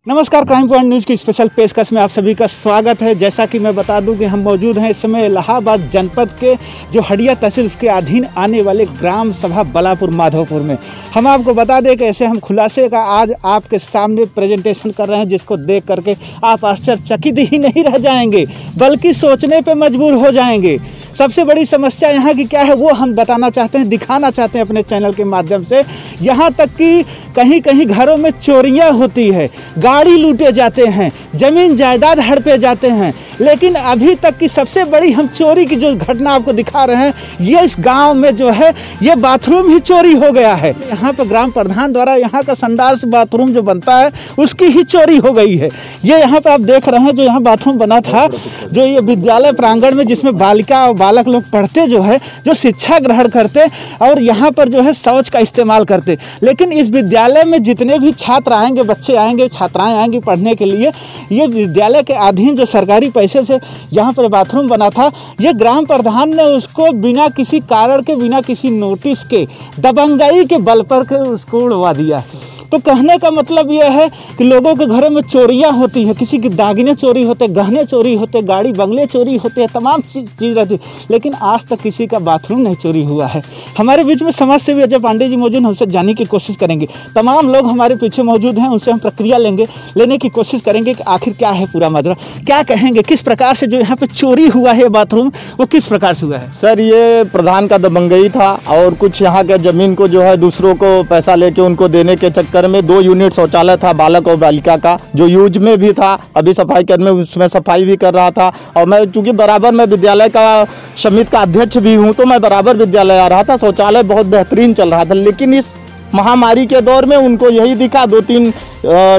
नमस्कार, crime point news की special पेशकश में आप सभी का स्वागत है। जैसा कि मैं बता दूं कि हम मौजूद हैं इस समय इलाहाबाद जनपद के जो हड़िया तहसील उसके अधीन आने वाले ग्राम सभा बलापुर माधोपुर में। हम आपको बता दें कि ऐसे हम खुलासे का आज आपके सामने प्रेजेंटेशन कर रहे हैं, जिसको देख करके आप आश्चर्यचकित ही नहीं रह जाएंगे बल्कि सोचने पर मजबूर हो जाएंगे। सबसे बड़ी समस्या यहाँ की क्या है वो हम बताना चाहते हैं, दिखाना चाहते हैं अपने चैनल के माध्यम से। यहाँ तक कि कहीं कहीं घरों में चोरियाँ होती है, गाड़ी लूटे जाते हैं, ज़मीन जायदाद हड़पे जाते हैं। लेकिन अभी तक की सबसे बड़ी हम चोरी की जो घटना आपको दिखा रहे हैं, ये इस गांव में जो है ये बाथरूम ही चोरी हो गया है। यहाँ पर ग्राम प्रधान द्वारा यहाँ का संडास बाथरूम जो बनता है उसकी ही चोरी हो गई है। ये यहाँ पर आप देख रहे हैं जो यहाँ बाथरूम बना था, जो ये विद्यालय प्रांगण में जिसमें बालिका और बालक लोग पढ़ते जो है, जो शिक्षा ग्रहण करते और यहाँ पर जो है शौच का इस्तेमाल करते। लेकिन इस विद्यालय में जितने भी छात्र आएंगे, बच्चे आएंगे, छात्राएं आएंगी पढ़ने के लिए, ये विद्यालय के अधीन जो सरकारी पैसे से यहाँ पर बाथरूम बना था, ये ग्राम प्रधान ने उसको बिना किसी कारण के, बिना किसी नोटिस के, दबंगई के बल पर के उसको उड़वा दिया। तो कहने का मतलब यह है कि लोगों के घरों में चोरियां होती हैं, किसी के दागिने चोरी होते, गहने चोरी होते, गाड़ी बंगले चोरी होते हैं, तमाम चीज़ रहती है, लेकिन आज तक किसी का बाथरूम नहीं चोरी हुआ है। हमारे बीच में समाज सेवी अजय पांडे जी मौजूद हैं, उनसे जानने की कोशिश करेंगे। तमाम लोग हमारे पीछे मौजूद हैं, उनसे हम प्रक्रिया लेने की कोशिश करेंगे कि आखिर क्या है पूरा माजरा, क्या कहेंगे, किस प्रकार से जो यहाँ पर चोरी हुआ है बाथरूम वो किस प्रकार से हुआ है। सर, ये प्रधान का दबंगई था और कुछ यहाँ के ज़मीन को जो है दूसरों को पैसा लेके उनको देने के चक्कर में 2 यूनिट शौचालय था बालक और बालिका का, जो यूज में भी था, अभी सफाई कर्मी उसमें सफाई भी कर रहा था। और मैं चूंकि बराबर मैं विद्यालय का समिति का अध्यक्ष भी हूं, तो मैं बराबर विद्यालय आ रहा था, शौचालय बहुत बेहतरीन चल रहा था। लेकिन इस महामारी के दौर में उनको यही दिखा, 2-3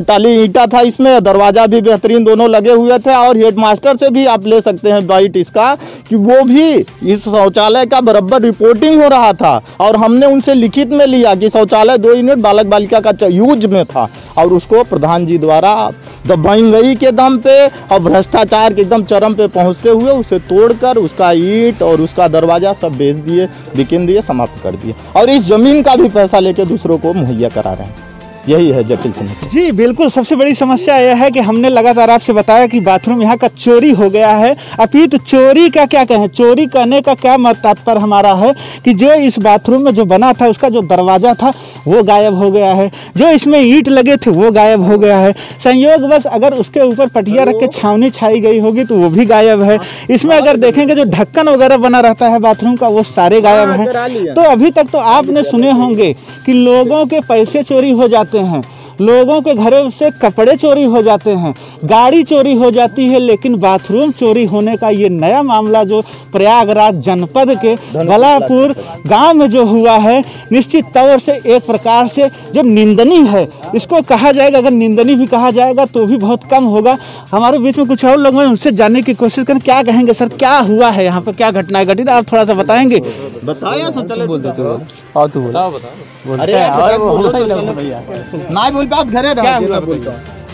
टाली ईंटा था इसमें, दरवाजा भी बेहतरीन दोनों लगे हुए थे। और हेडमास्टर से भी आप ले सकते हैं बाइट इसका कि वो भी इस शौचालय का बराबर रिपोर्टिंग हो रहा था और हमने उनसे लिखित में लिया कि शौचालय 2 यूनिट बालक बालिका का यूज में था। और उसको प्रधान जी द्वारा दबंगई के दम पे और भ्रष्टाचार के एकदम चरम पे पहुंचते हुए उसे तोड़कर उसका ईंट और उसका दरवाजा सब बेच दिए, बिकिन दिए, समाप्त कर दिए। और इस जमीन का भी पैसा लेके दूसरों को मुहैया करा रहे हैं। यही है जटिल समस्या। जी बिल्कुल, सबसे बड़ी समस्या यह है कि हमने लगातार आपसे बताया कि बाथरूम यहाँ का चोरी हो गया है। अभी तो चोरी का क्या कहें, चोरी करने का क्या तात्पर्य हमारा है कि जो इस बाथरूम में जो बना था उसका जो दरवाजा था वो गायब हो गया है, जो इसमें ईंट लगे थे वो गायब हो गया है। संयोग बस अगर उसके ऊपर पटिया रख के छावनी छाई गई होगी तो वो भी गायब है। इसमें अगर देखेंगे जो ढक्कन वगैरह बना रहता है बाथरूम का वो सारे गायब हैं। तो अभी तक तो आपने सुने होंगे कि लोगों के पैसे चोरी हो जाते हैं, लोगों के घरों से कपड़े चोरी हो जाते हैं, गाड़ी चोरी हो जाती है, लेकिन बाथरूम चोरी होने का ये नया मामला जो प्रयागराज जनपद के बलापुर गांव में जो हुआ है, निश्चित तौर से एक प्रकार से जो निंदनीय है, इसको कहा जाएगा, अगर निंदनीय भी कहा जाएगा तो भी बहुत कम होगा। हमारे बीच में कुछ और लोग हैं, उनसे जानने की कोशिश करें। क्या कहेंगे सर, क्या हुआ है यहाँ पर, क्या घटना घटित, आप थोड़ा सा बताएंगे? बताया बोल देते हो।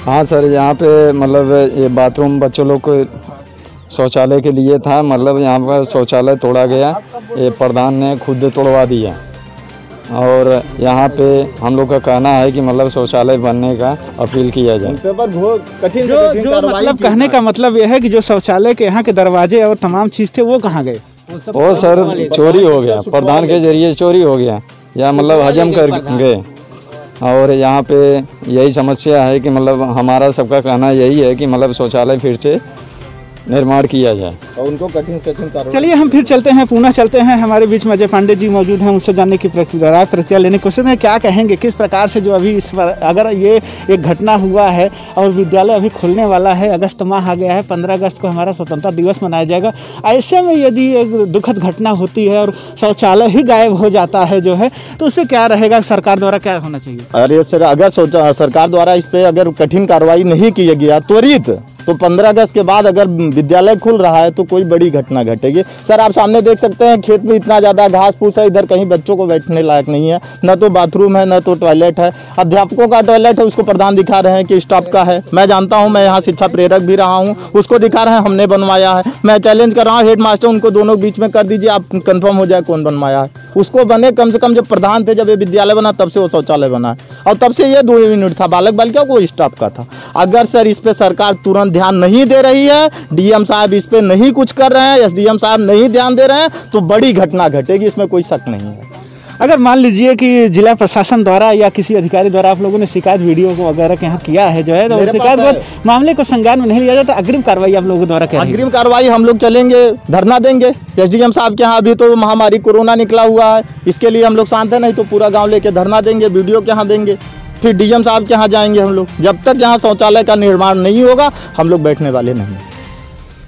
हाँ सर, यहाँ पे मतलब ये बाथरूम बच्चों लोग को शौचालय के लिए था, मतलब यहाँ पर शौचालय तोड़ा गया, ये प्रधान ने खुद तोड़वा दिया। और यहाँ पे हम लोग का कहना है कि मतलब शौचालय बनने का अपील किया जाए। कठिन जो मतलब कहने का मतलब यह है कि जो शौचालय के यहाँ के दरवाजे और तमाम चीज़ थे वो कहाँ गए? वो सर चोरी हो गया, प्रधान के जरिए चोरी हो गया या मतलब हजम कर गए। और यहाँ पे यही समस्या है कि मतलब हमारा सबका कहना यही है कि मतलब शौचालय फिर से निर्माण किया जाए और उनको कठिन कार्रवाई। चलिए हम फिर चलते हैं, पुनः चलते हैं। हमारे बीच में अजय पांडे जी मौजूद हैं, उनसे जानने की प्रक्रिया लेने की कोशिश है। क्या कहेंगे, किस प्रकार से जो अभी इस पर अगर ये एक घटना हुआ है और विद्यालय अभी खुलने वाला है, अगस्त माह आ गया है, 15 अगस्त को हमारा स्वतंत्रता दिवस मनाया जाएगा, ऐसे में यदि एक दुखद घटना होती है और शौचालय ही गायब हो जाता है जो है, तो उससे क्या रहेगा, सरकार द्वारा क्या होना चाहिए? अरे सर, अगर सरकार द्वारा इस पर अगर कठिन कार्रवाई नहीं किया गया त्वरित, तो 15 अगस्त के बाद अगर विद्यालय खुल रहा है तो कोई बड़ी घटना घटेगी। सर, आप सामने देख सकते हैं खेत में इतना ज़्यादा घास फूस है, इधर कहीं बच्चों को बैठने लायक नहीं है, न तो बाथरूम है न तो टॉयलेट है। अध्यापकों का टॉयलेट है, उसको प्रधान दिखा रहे हैं कि स्टाफ का है। मैं जानता हूं, मैं यहाँ शिक्षा प्रेरक भी रहा हूँ, उसको दिखा रहे हैं हमने बनवाया है। मैं चैलेंज कर रहा हूँ हेड मास्टर, उनको दोनों बीच में कर दीजिए, आप कंफर्म हो जाए कौन बनवाया है। उसको बने कम से कम जब प्रधान थे, जब ये विद्यालय बना तब से वो शौचालय बना है, और तब से ये 2 यूनिट था, बालक बालिका को स्टाफ का था। अगर सर इस पे सरकार तुरंत ध्यान नहीं दे रही है, डीएम साहब इस पे नहीं कुछ कर रहे हैं, एसडीएम साहब नहीं ध्यान दे रहे हैं, तो बड़ी घटना घटेगी, इसमें कोई शक नहीं है। अगर मान लीजिए कि जिला प्रशासन द्वारा या किसी अधिकारी द्वारा आप लोगों ने शिकायत वीडियो को वगैरह के यहाँ किया है जो है, तो शिकायत के बाद मामले को संज्ञान में नहीं लिया जाता, तो अग्रिम कार्रवाई आप लोगों द्वारा क्या रहेगी? अग्रिम कार्रवाई हम लोग चलेंगे, धरना देंगे एसडीएम साहब के यहाँ। अभी तो महामारी कोरोना निकला हुआ है, इसके लिए हम लोग शांत है, नहीं तो पूरा गाँव लेके धरना देंगे, वीडियो के यहाँ देंगे, फिर डीएम साहब के यहाँ जाएंगे हम लोग। जब तक यहाँ शौचालय का निर्माण नहीं होगा हम लोग बैठने वाले नहीं।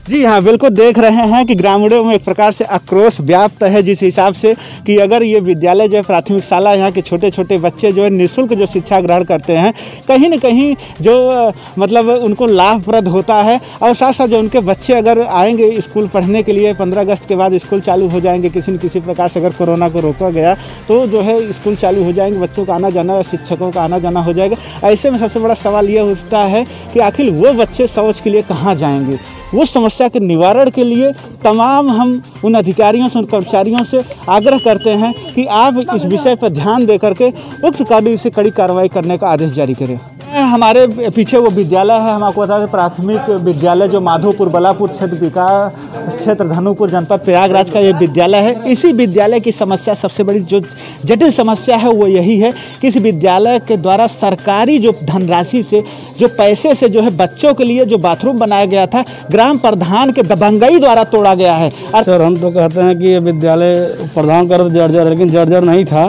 जी हाँ, बिल्कुल देख रहे हैं कि ग्रामीणों में एक प्रकार से आक्रोश व्याप्त है, जिस हिसाब से कि अगर ये विद्यालय जो है प्राथमिक शाला, यहाँ के छोटे छोटे बच्चे जो है निःशुल्क जो शिक्षा ग्रहण करते हैं, कहीं न कहीं जो मतलब उनको लाभप्रद होता है। और साथ साथ जो उनके बच्चे अगर आएंगे स्कूल पढ़ने के लिए, 15 अगस्त के बाद स्कूल चालू हो जाएंगे, किसी न किसी प्रकार से अगर कोरोना को रोका गया तो जो है स्कूल चालू हो जाएंगे, बच्चों का आना जाना, शिक्षकों का आना जाना हो जाएगा। ऐसे में सबसे बड़ा सवाल ये उठता है कि आखिर वो बच्चे शौच के लिए कहाँ जाएंगे? वो समस्या के निवारण के लिए तमाम हम उन अधिकारियों से, उन कर्मचारियों से आग्रह करते हैं कि आप इस विषय पर ध्यान दे करके उक्त कार्य से कड़ी कार्रवाई करने का आदेश जारी करें। हमारे पीछे वो विद्यालय है, हम आपको बता दें प्राथमिक विद्यालय जो माधोपुर बलापुर क्षेत्र धनुपुर जनपद प्रयागराज का ये विद्यालय है। इसी विद्यालय की समस्या, सबसे बड़ी जो जटिल समस्या है वो यही है कि इस विद्यालय के द्वारा सरकारी जो धनराशि से, जो पैसे से जो है बच्चों के लिए जो बाथरूम बनाया गया था, ग्राम प्रधान के दबंगई द्वारा तोड़ा गया है। सर हम तो कहते हैं कि ये विद्यालय प्रधान कर जर्जर, लेकिन जर्जर नहीं था,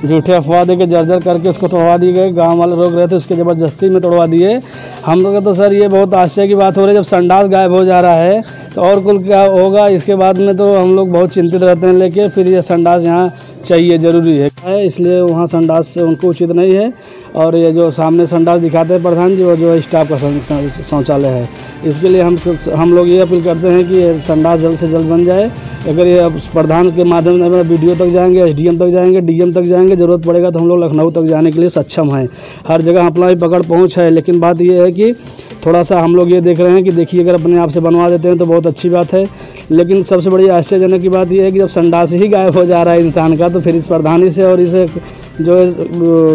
झूठे अफवाह दे के जर्जर करके उसको तोड़वा दी गई। गांव वाले रोक रहे थे, उसके ज़बरदस्ती में तोड़वा दिए। हम लोग तो सर ये बहुत आश्चर्य की बात हो रही है, जब संडास गायब हो जा रहा है तो और कुल क्या होगा। इसके बाद में तो हम लोग बहुत चिंतित रहते हैं, लेकिन फिर ये संडास यहाँ चाहिए, ज़रूरी है, इसलिए वहाँ संडास से उनको उचित नहीं है। और ये जो सामने संडास दिखाते हैं प्रधान जी, वो जो स्टाफ का शौचालय है, इसके लिए हम लोग ये अपील करते हैं कि ये संडास जल्द से जल्द बन जाए। अगर ये प्रधान के माध्यम से वीडियो तक जाएंगे, एसडीएम तक जाएंगे, डीएम तक जाएंगे, ज़रूरत पड़ेगा तो हम लोग लखनऊ तक जाने के लिए सक्षम हैं। हर जगह अपना ही पकड़ पहुँच है, लेकिन बात ये है कि थोड़ा सा हम लोग ये देख रहे हैं कि देखिए अगर अपने आप से बनवा देते हैं तो बहुत अच्छी बात है, लेकिन सबसे बड़ी आश्चर्यजनक की बात यह है कि जब संडास ही गायब हो जा रहा है इंसान का, तो फिर इस प्रधानी से और इस जो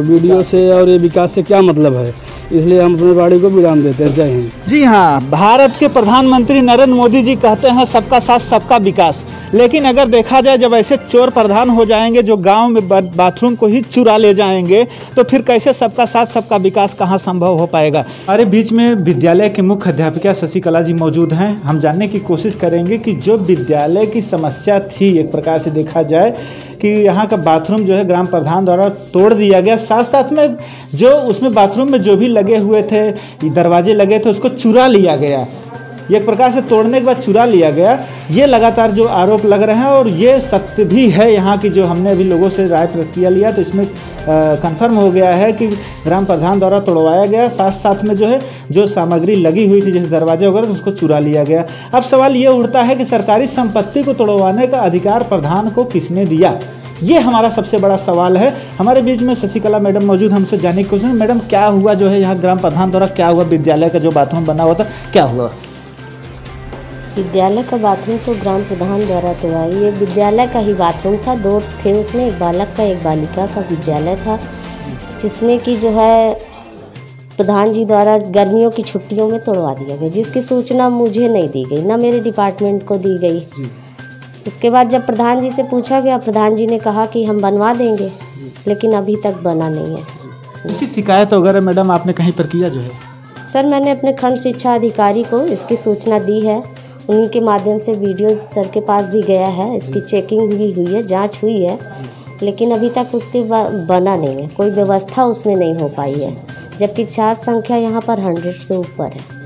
वीडियो से और ये विकास से क्या मतलब है। इसलिए हम अपने बाड़ी को विराम देते हैं। जय हिंद। जी हाँ, भारत के प्रधानमंत्री नरेंद्र मोदी जी कहते हैं सबका साथ सबका विकास, लेकिन अगर देखा जाए जब ऐसे चोर प्रधान हो जाएंगे जो गांव में बाथरूम को ही चुरा ले जाएंगे, तो फिर कैसे सबका साथ सबका विकास कहाँ संभव हो पाएगा। हमारे बीच में विद्यालय की मुख्य अध्यापिका शशिकला जी मौजूद हैं। हम जानने की कोशिश करेंगे कि जो विद्यालय की समस्या थी, एक प्रकार से देखा जाए कि यहाँ का बाथरूम जो है ग्राम प्रधान द्वारा तोड़ दिया गया, साथ साथ में जो उसमें बाथरूम में जो भी लगे हुए थे, दरवाजे लगे थे, उसको चुरा लिया गया। एक प्रकार से तोड़ने के बाद चुरा लिया गया, ये लगातार जो आरोप लग रहे हैं, और ये सत्य भी है। यहाँ की जो हमने अभी लोगों से राय प्रतिक्रिया लिया तो इसमें कंफर्म हो गया है कि ग्राम प्रधान द्वारा तोड़वाया गया, साथ साथ में जो है जो सामग्री लगी हुई थी जैसे दरवाजे वगैरह, तो उसको चुरा लिया गया। अब सवाल ये उठता है कि सरकारी संपत्ति को तोड़वाने का अधिकार प्रधान को किसने दिया, ये हमारा सबसे बड़ा सवाल है। हमारे बीच में शशिकला मैडम मौजूद, हमसे जानने की कोशिश। मैडम, क्या हुआ जो है यहाँ ग्राम प्रधान द्वारा, क्या हुआ विद्यालय का जो बाथरूम बना हुआ था, क्या हुआ? विद्यालय का बाथरूम तो ग्राम प्रधान द्वारा तोड़ा। ये विद्यालय का ही बाथरूम था, 2 थे उसमें, एक बालक का एक बालिका का विद्यालय था, जिसमें कि जो है प्रधान जी द्वारा गर्मियों की छुट्टियों में तोड़वा दिया गया, जिसकी सूचना मुझे नहीं दी गई, ना मेरे डिपार्टमेंट को दी गई। इसके बाद जब प्रधान जी से पूछा गया, प्रधान जी ने कहा कि हम बनवा देंगे, लेकिन अभी तक बना नहीं है। इसकी शिकायत वगैरह मैडम आपने कहीं पर किया जो है? सर, मैंने अपने खंड शिक्षा अधिकारी को इसकी सूचना दी है, उन्हीं के माध्यम से वीडियो सर के पास भी गया है, इसकी चेकिंग भी हुई है, जांच हुई है, लेकिन अभी तक उसके बना नहीं है, कोई व्यवस्था उसमें नहीं हो पाई है, जबकि छात्र संख्या यहाँ पर 100 से ऊपर है।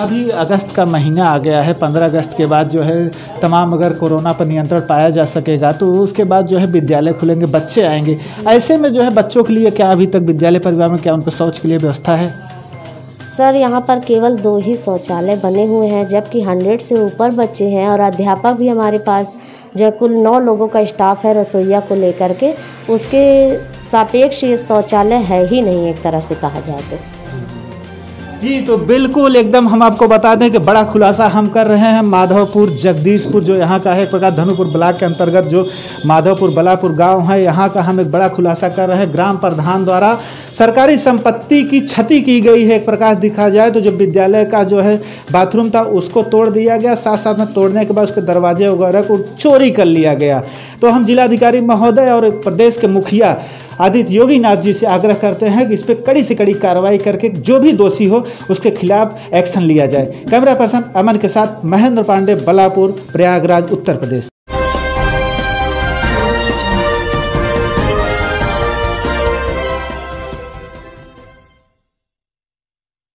अभी अगस्त का महीना आ गया है, 15 अगस्त के बाद जो है तमाम अगर कोरोना पर नियंत्रण पाया जा सकेगा तो उसके बाद जो है विद्यालय खुलेंगे, बच्चे आएंगे। ऐसे में जो है बच्चों के लिए क्या अभी तक विद्यालय परिवार में क्या उनको शौच के लिए व्यवस्था है? सर, यहाँ पर केवल 2 ही शौचालय बने हुए हैं, जबकि 100 से ऊपर बच्चे हैं, और अध्यापक भी हमारे पास जो कुल 9 लोगों का स्टाफ है रसोईया को लेकर के, उसके सापेक्ष ये शौचालय है ही नहीं, एक तरह से कहा जाए तो। जी तो बिल्कुल एकदम हम आपको बता दें कि बड़ा खुलासा हम कर रहे हैं। माधवपुर जगदीशपुर जो यहाँ का है, एक प्रकार धनुपुर ब्लॉक के अंतर्गत जो माधवपुर बलापुर गांव है, यहाँ का हम एक बड़ा खुलासा कर रहे हैं। ग्राम प्रधान द्वारा सरकारी संपत्ति की क्षति की गई है। एक प्रकार दिखा जाए तो जो विद्यालय का जो है बाथरूम था उसको तोड़ दिया गया, साथ साथ में तोड़ने के बाद उसके दरवाजे वगैरह को चोरी कर लिया गया। तो हम जिलाधिकारी महोदय और प्रदेश के मुखिया आदित्य योगी नाथ जी से आग्रह करते हैं कि इस पर कड़ी से कड़ी कार्रवाई करके जो भी दोषी हो उसके खिलाफ एक्शन लिया जाए। कैमरा पर्सन अमन के साथ महेंद्र पांडे, बलापुर, प्रयागराज, उत्तर प्रदेश।